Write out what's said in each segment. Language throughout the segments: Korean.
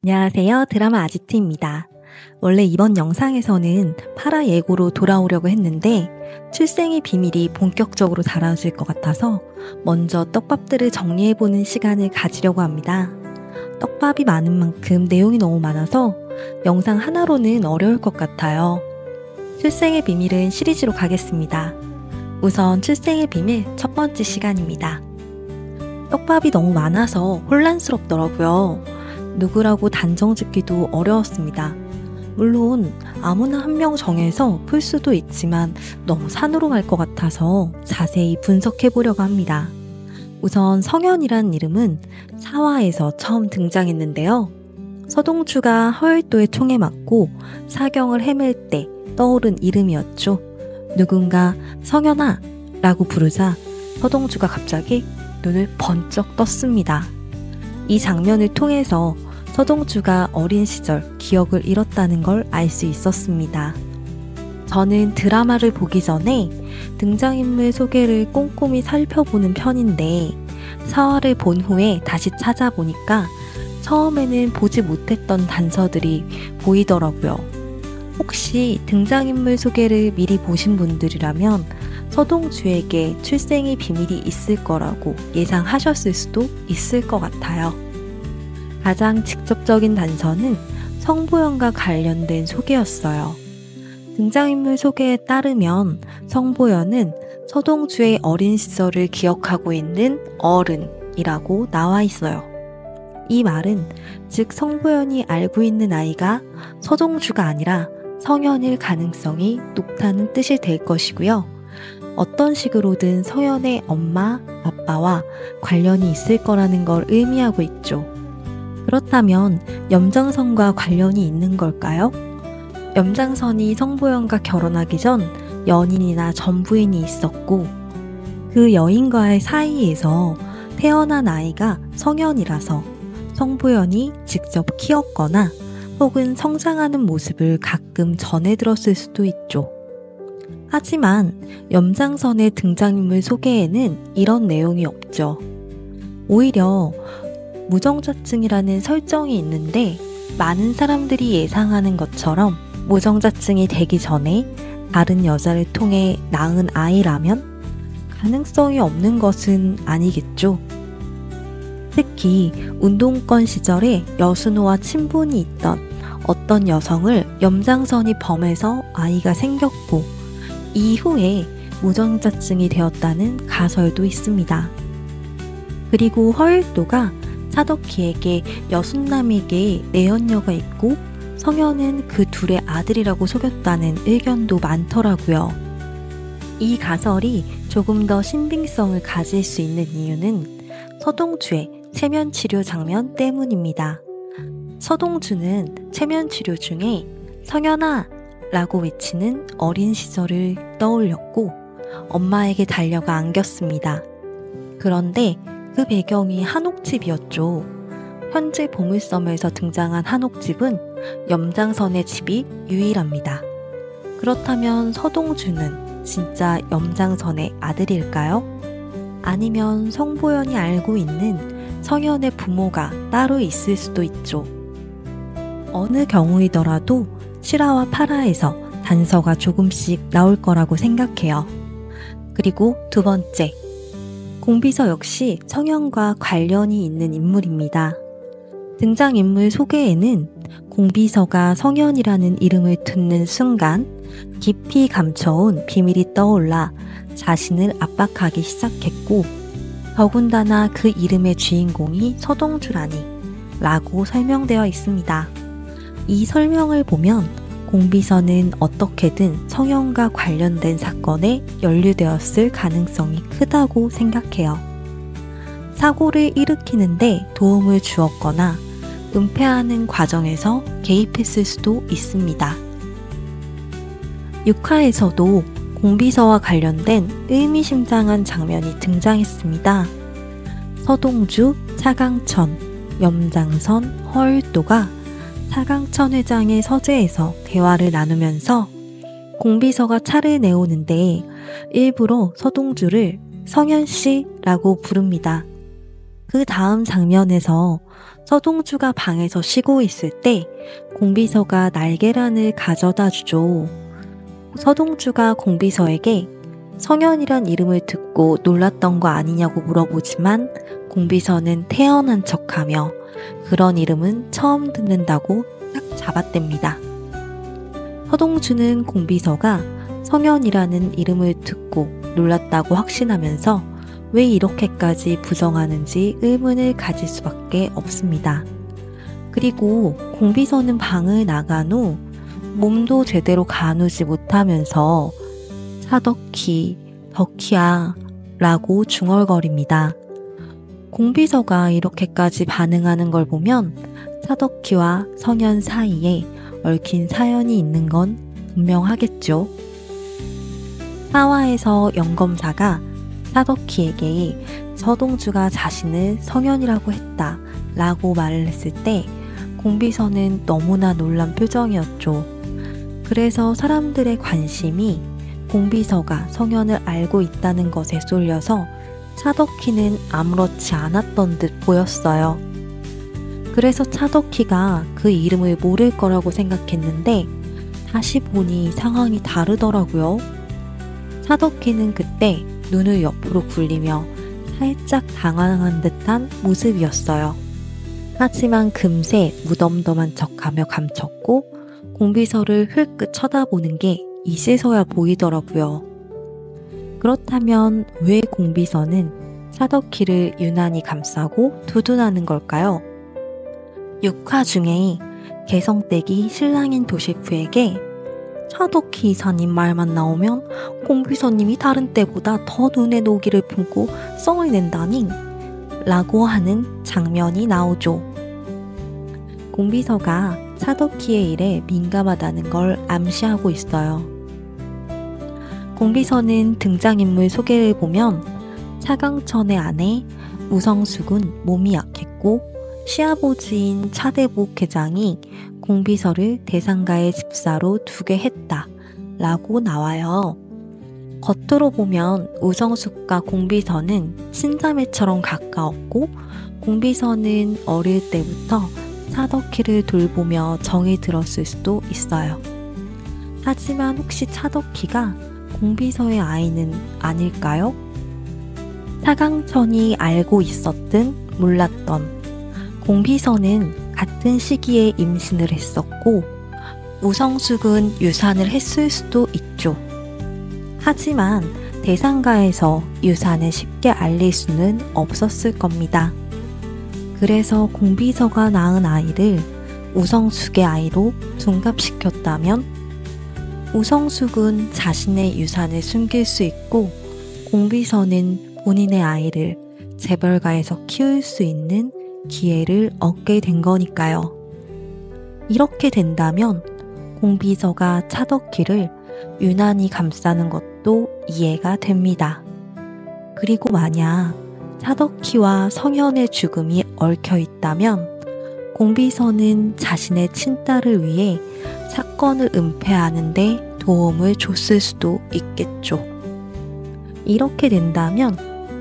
안녕하세요. 드라마 아지트입니다. 원래 이번 영상에서는 파라 예고로 돌아오려고 했는데 출생의 비밀이 본격적으로 다뤄질 것 같아서 먼저 떡밥들을 정리해보는 시간을 가지려고 합니다. 떡밥이 많은 만큼 내용이 너무 많아서 영상 하나로는 어려울 것 같아요. 출생의 비밀은 시리즈로 가겠습니다. 우선 출생의 비밀 첫 번째 시간입니다. 떡밥이 너무 많아서 혼란스럽더라고요. 누구라고 단정 짓기도 어려웠습니다. 물론 아무나 한 명 정해서 풀 수도 있지만 너무 산으로 갈 것 같아서 자세히 분석해 보려고 합니다. 우선 성현이란 이름은 4화에서 처음 등장했는데요. 서동주가 허열도의 총에 맞고 사경을 헤맬 때 떠오른 이름이었죠. 누군가 성현아 라고 부르자 서동주가 갑자기 눈을 번쩍 떴습니다. 이 장면을 통해서 서동주가 어린 시절 기억을 잃었다는 걸 알 수 있었습니다. 저는 드라마를 보기 전에 등장인물 소개를 꼼꼼히 살펴보는 편인데 4화를 본 후에 다시 찾아보니까 처음에는 보지 못했던 단서들이 보이더라고요. 혹시 등장인물 소개를 미리 보신 분들이라면 서동주에게 출생의 비밀이 있을 거라고 예상하셨을 수도 있을 것 같아요. 가장 직접적인 단서는 성보연과 관련된 소개였어요. 등장인물 소개에 따르면 성보연은 서동주의 어린 시절을 기억하고 있는 어른이라고 나와 있어요. 이 말은 즉 성보연이 알고 있는 아이가 서동주가 아니라 성현일 가능성이 높다는 뜻이 될 것이고요. 어떤 식으로든 성현의 엄마, 아빠와 관련이 있을 거라는 걸 의미하고 있죠. 그렇다면 염장선과 관련이 있는 걸까요? 염장선이 성보연과 결혼하기 전 연인이나 전부인이 있었고 그 여인과의 사이에서 태어난 아이가 성현이라서 성보연이 직접 키웠거나 혹은 성장하는 모습을 가끔 전해 들었을 수도 있죠. 하지만 염장선의 등장인물 소개에는 이런 내용이 없죠. 오히려 무정자증이라는 설정이 있는데 많은 사람들이 예상하는 것처럼 무정자증이 되기 전에 다른 여자를 통해 낳은 아이라면 가능성이 없는 것은 아니겠죠. 특히 운동권 시절에 여순호와 친분이 있던 어떤 여성을 염장선이 범해서 아이가 생겼고 이후에 무정자증이 되었다는 가설도 있습니다. 그리고 허율도가 사덕희에게 여순남에게 내연녀가 있고 성현은 그 둘의 아들이라고 속였다는 의견도 많더라고요. 이 가설이 조금 더 신빙성을 가질 수 있는 이유는 서동주의 체면치료 장면 때문입니다. 서동주는 체면치료 중에 성현아! 라고 외치는 어린 시절을 떠올렸고 엄마에게 달려가 안겼습니다. 그런데 그 배경이 한옥집이었죠. 현재 보물섬에서 등장한 한옥집은 염장선의 집이 유일합니다. 그렇다면 서동주는 진짜 염장선의 아들일까요? 아니면 성보연이 알고 있는 성현의 부모가 따로 있을 수도 있죠. 어느 경우이더라도 7화와 8화에서 단서가 조금씩 나올 거라고 생각해요. 그리고 두 번째, 공비서 역시 성현과 관련이 있는 인물입니다. 등장인물 소개에는 공비서가 성현이라는 이름을 듣는 순간 깊이 감춰온 비밀이 떠올라 자신을 압박하기 시작했고 더군다나 그 이름의 주인공이 서동주라니 라고 설명되어 있습니다. 이 설명을 보면 공비서는 어떻게든 성현과 관련된 사건에 연루되었을 가능성이 크다고 생각해요. 사고를 일으키는데 도움을 주었거나 은폐하는 과정에서 개입했을 수도 있습니다. 6화에서도 공비서와 관련된 의미심장한 장면이 등장했습니다. 서동주, 차강천, 염장선, 허율도가 차강천 회장의 서재에서 대화를 나누면서 공비서가 차를 내오는데 일부러 서동주를 성현씨라고 부릅니다. 그 다음 장면에서 서동주가 방에서 쉬고 있을 때 공비서가 날계란을 가져다 주죠. 서동주가 공비서에게 성현이란 이름을 듣고 놀랐던 거 아니냐고 물어보지만 공비서는 태어난 척하며 그런 이름은 처음 듣는다고 딱 잡아댑니다. 서동주는 공비서가 성현이라는 이름을 듣고 놀랐다고 확신하면서 왜 이렇게까지 부정하는지 의문을 가질 수밖에 없습니다. 그리고 공비서는 방을 나간 후 몸도 제대로 가누지 못하면서 차덕희, 덕희야 라고 중얼거립니다. 공비서가 이렇게까지 반응하는 걸 보면 차덕희와 성현 사이에 얽힌 사연이 있는 건 분명하겠죠. 사화에서 영검사가 차덕희에게 서동주가 자신을 성현이라고 했다 라고 말을 했을 때 공비서는 너무나 놀란 표정이었죠. 그래서 사람들의 관심이 공비서가 성현을 알고 있다는 것에 쏠려서 차덕희는 아무렇지 않았던 듯 보였어요. 그래서 차덕희가 그 이름을 모를 거라고 생각했는데 다시 보니 상황이 다르더라고요. 차덕희는 그때 눈을 옆으로 굴리며 살짝 당황한 듯한 모습이었어요. 하지만 금세 무덤덤한 척하며 감췄고 공비서를 흘끗 쳐다보는 게 이제서야 보이더라고요. 그렇다면 왜 공비서는 차덕희를 유난히 감싸고 두둔하는 걸까요? 6화 중에 개성댁이 신랑인 도셰프에게 차덕희 이사님 말만 나오면 공비서님이 다른 때보다 더 눈에 노기를 품고 썽을 낸다니 라고 하는 장면이 나오죠. 공비서가 차덕희의 일에 민감하다는 걸 암시하고 있어요. 공비서는 등장인물 소개를 보면 차강천의 아내 우성숙은 몸이 약했고 시아버지인 차대복 회장이 공비서를 대상가의 집사로 두게 했다 라고 나와요. 겉으로 보면 우성숙과 공비서는 친자매처럼 가까웠고 공비서는 어릴 때부터 차덕희를 돌보며 정이 들었을 수도 있어요. 하지만 혹시 차덕희가 공비서의 아이는 아닐까요? 차강천이 알고 있었든 몰랐던 공비서는 같은 시기에 임신을 했었고 우성숙은 유산을 했을 수도 있죠. 하지만 대상가에서 유산을 쉽게 알릴 수는 없었을 겁니다. 그래서 공비서가 낳은 아이를 우성숙의 아이로 둔갑시켰다면 우성숙은 자신의 유산을 숨길 수 있고 공비서는 본인의 아이를 재벌가에서 키울 수 있는 기회를 얻게 된 거니까요. 이렇게 된다면 공비서가 차덕희를 유난히 감싸는 것도 이해가 됩니다. 그리고 만약 차덕희와 성현의 죽음이 얽혀 있다면 공비서는 자신의 친딸을 위해 사건을 은폐하는 데 도움을 줬을 수도 있겠죠. 이렇게 된다면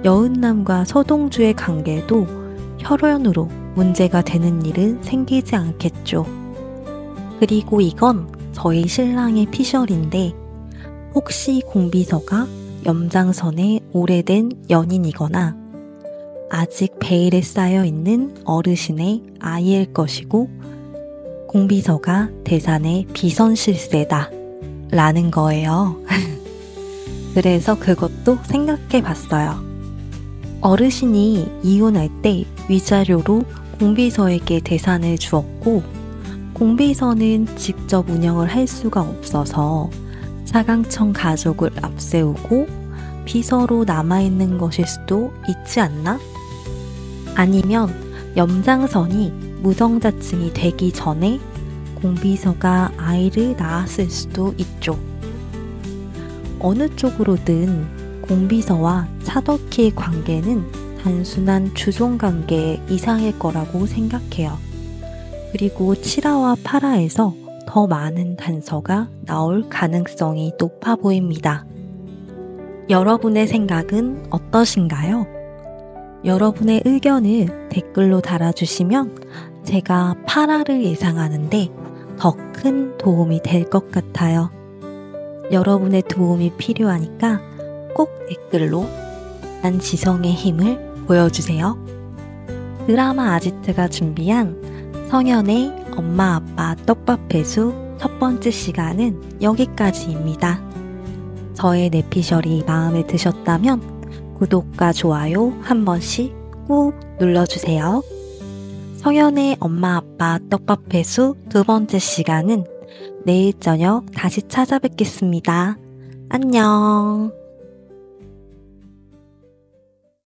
여은남과 서동주의 관계도 혈연으로 문제가 되는 일은 생기지 않겠죠. 그리고 이건 저희 신랑의 피셜인데 혹시 공비서가 염장선의 오래된 연인이거나 아직 베일에 쌓여있는 어르신의 아이일 것이고 공비서가 대산의 비선실세다 라는 거예요. 그래서 그것도 생각해 봤어요. 어르신이 이혼할 때 위자료로 공비서에게 대산을 주었고 공비서는 직접 운영을 할 수가 없어서 차강천 가족을 앞세우고 비서로 남아있는 것일 수도 있지 않나? 아니면 염장선이 무정자증이 되기 전에 공비서가 아이를 낳았을 수도 있죠. 어느 쪽으로든 공비서와 차덕희의 관계는 단순한 주종관계 이상일 거라고 생각해요. 그리고 7화와 8화에서 더 많은 단서가 나올 가능성이 높아 보입니다. 여러분의 생각은 어떠신가요? 여러분의 의견을 댓글로 달아주시면 제가 8화를 예상하는데 더 큰 도움이 될 것 같아요. 여러분의 도움이 필요하니까 꼭 댓글로 난 지성의 힘을 보여주세요. 드라마 아지트가 준비한 성현의 엄마 아빠 떡밥 회수 첫 번째 시간은 여기까지입니다. 저의 내피셜이 마음에 드셨다면 구독과 좋아요 한 번씩 꾹 눌러주세요. 성현의 엄마 아빠 떡밥 회수 두 번째 시간은 내일 저녁 다시 찾아뵙겠습니다. 안녕.